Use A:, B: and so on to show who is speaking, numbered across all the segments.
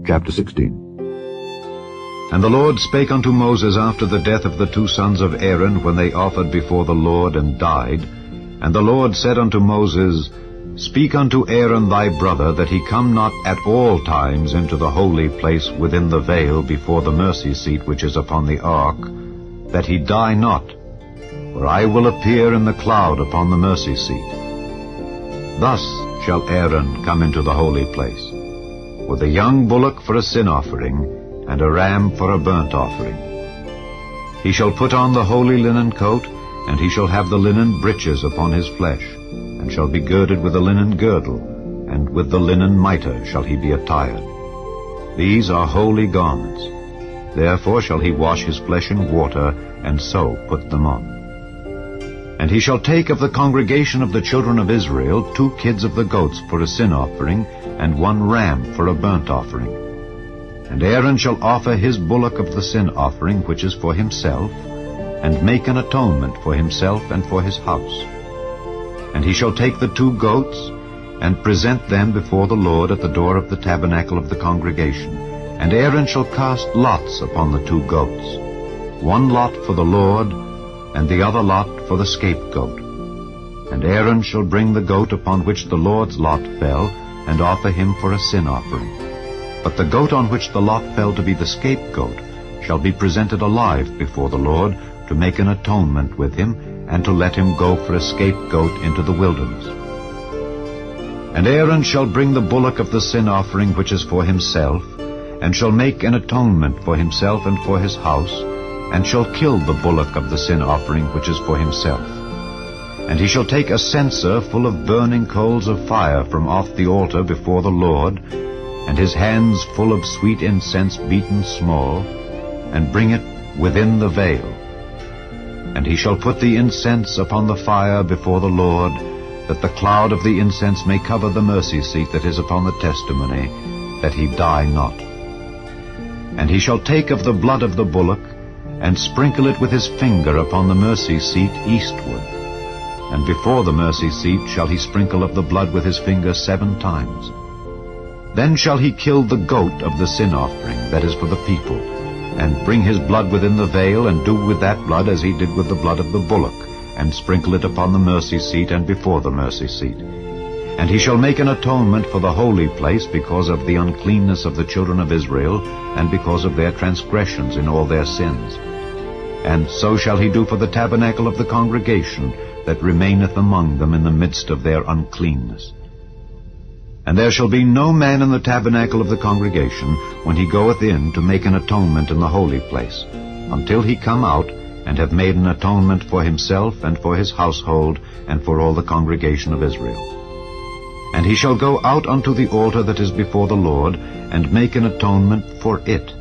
A: Chapter 16. And the Lord spake unto Moses after the death of the two sons of Aaron, when they offered before the Lord and died. And the Lord said unto Moses, Speak unto Aaron thy brother, that he come not at all times into the holy place within the veil before the mercy seat which is upon the ark, that he die not. For I will appear in the cloud upon the mercy seat. Thus shall Aaron come into the holy place, with a young bullock for a sin offering, and a ram for a burnt offering. He shall put on the holy linen coat, and he shall have the linen breeches upon his flesh, and shall be girded with a linen girdle, and with the linen mitre shall he be attired. These are holy garments. Therefore shall he wash his flesh in water, and so put them on. And he shall take of the congregation of the children of Israel 2 kids of the goats for a sin offering, and 1 ram for a burnt offering. And Aaron shall offer his bullock of the sin offering, which is for himself, and make an atonement for himself and for his house. And he shall take the 2 goats, and present them before the Lord at the door of the tabernacle of the congregation. And Aaron shall cast lots upon the 2 goats, 1 lot for the Lord, and the other lot for the scapegoat. And Aaron shall bring the goat upon which the Lord's lot fell, and offer him for a sin offering. But the goat on which the lot fell to be the scapegoat shall be presented alive before the Lord, to make an atonement with him, and to let him go for a scapegoat into the wilderness. And Aaron shall bring the bullock of the sin offering which is for himself, and shall make an atonement for himself and for his house, and shall kill the bullock of the sin offering which is for himself. And he shall take a censer full of burning coals of fire from off the altar before the Lord, and his hands full of sweet incense beaten small, and bring it within the veil. And he shall put the incense upon the fire before the Lord, that the cloud of the incense may cover the mercy seat that is upon the testimony, that he die not. And he shall take of the blood of the bullock, and sprinkle it with his finger upon the mercy seat eastward. And before the mercy seat shall he sprinkle of the blood with his finger 7 times. Then shall he kill the goat of the sin offering, that is for the people, and bring his blood within the veil, and do with that blood as he did with the blood of the bullock, and sprinkle it upon the mercy seat and before the mercy seat. And he shall make an atonement for the holy place because of the uncleanness of the children of Israel, and because of their transgressions in all their sins. And so shall he do for the tabernacle of the congregation that remaineth among them in the midst of their uncleanness. And there shall be no man in the tabernacle of the congregation, when he goeth in to make an atonement in the holy place, until he come out, and have made an atonement for himself, and for his household, and for all the congregation of Israel. And he shall go out unto the altar that is before the Lord, and make an atonement for it,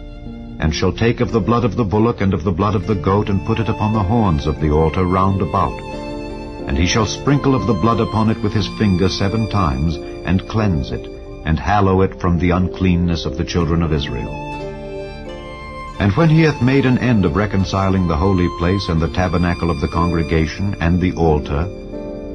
A: and shall take of the blood of the bullock and of the blood of the goat, and put it upon the horns of the altar round about. And he shall sprinkle of the blood upon it with his finger 7 times, and cleanse it, and hallow it from the uncleanness of the children of Israel. And when he hath made an end of reconciling the holy place, and the tabernacle of the congregation, and the altar,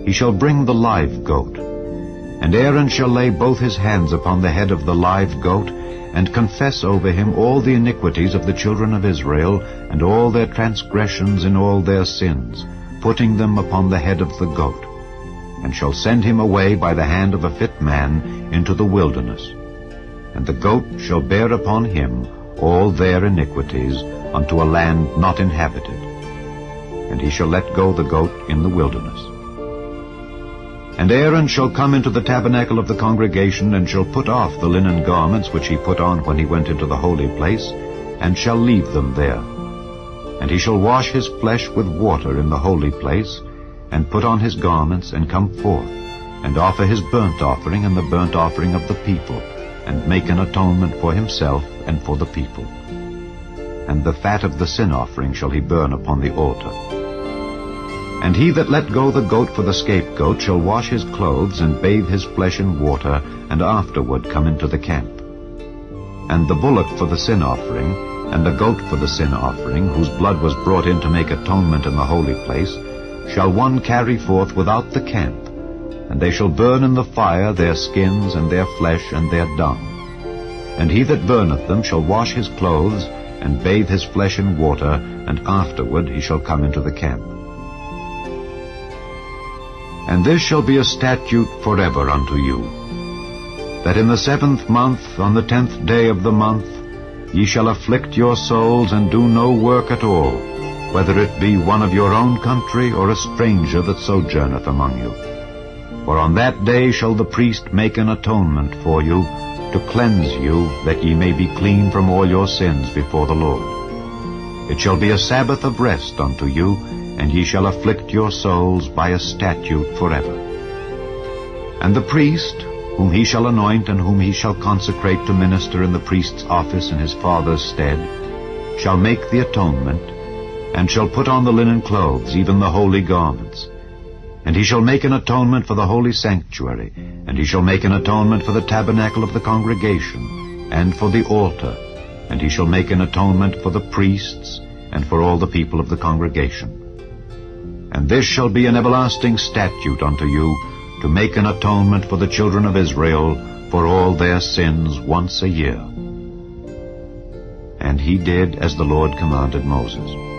A: he shall bring the live goat. And Aaron shall lay both his hands upon the head of the live goat, and confess over him all the iniquities of the children of Israel, and all their transgressions in all their sins, putting them upon the head of the goat, and shall send him away by the hand of a fit man into the wilderness. And the goat shall bear upon him all their iniquities unto a land not inhabited. And he shall let go the goat in the wilderness. And Aaron shall come into the tabernacle of the congregation, and shall put off the linen garments which he put on when he went into the holy place, and shall leave them there. And he shall wash his flesh with water in the holy place, and put on his garments, and come forth, and offer his burnt offering and the burnt offering of the people, and make an atonement for himself and for the people. And the fat of the sin offering shall he burn upon the altar. And he that let go the goat for the scapegoat shall wash his clothes, and bathe his flesh in water, and afterward come into the camp. And the bullock for the sin offering, and the goat for the sin offering, whose blood was brought in to make atonement in the holy place, shall one carry forth without the camp, and they shall burn in the fire their skins and their flesh and their dung. And he that burneth them shall wash his clothes, and bathe his flesh in water, and afterward he shall come into the camp. And this shall be a statute forever unto you, that in the 7th month, on the 10th day of the month, ye shall afflict your souls, and do no work at all, whether it be one of your own country, or a stranger that sojourneth among you. For on that day shall the priest make an atonement for you, to cleanse you, that ye may be clean from all your sins before the Lord. It shall be a Sabbath of rest unto you, and ye shall afflict your souls by a statute forever. And the priest, whom he shall anoint, and whom he shall consecrate to minister in the priest's office in his father's stead, shall make the atonement, and shall put on the linen clothes, even the holy garments. And he shall make an atonement for the holy sanctuary, and he shall make an atonement for the tabernacle of the congregation, and for the altar, and he shall make an atonement for the priests, and for all the people of the congregation. And this shall be an everlasting statute unto you, to make an atonement for the children of Israel for all their sins once a year. And he did as the Lord commanded Moses.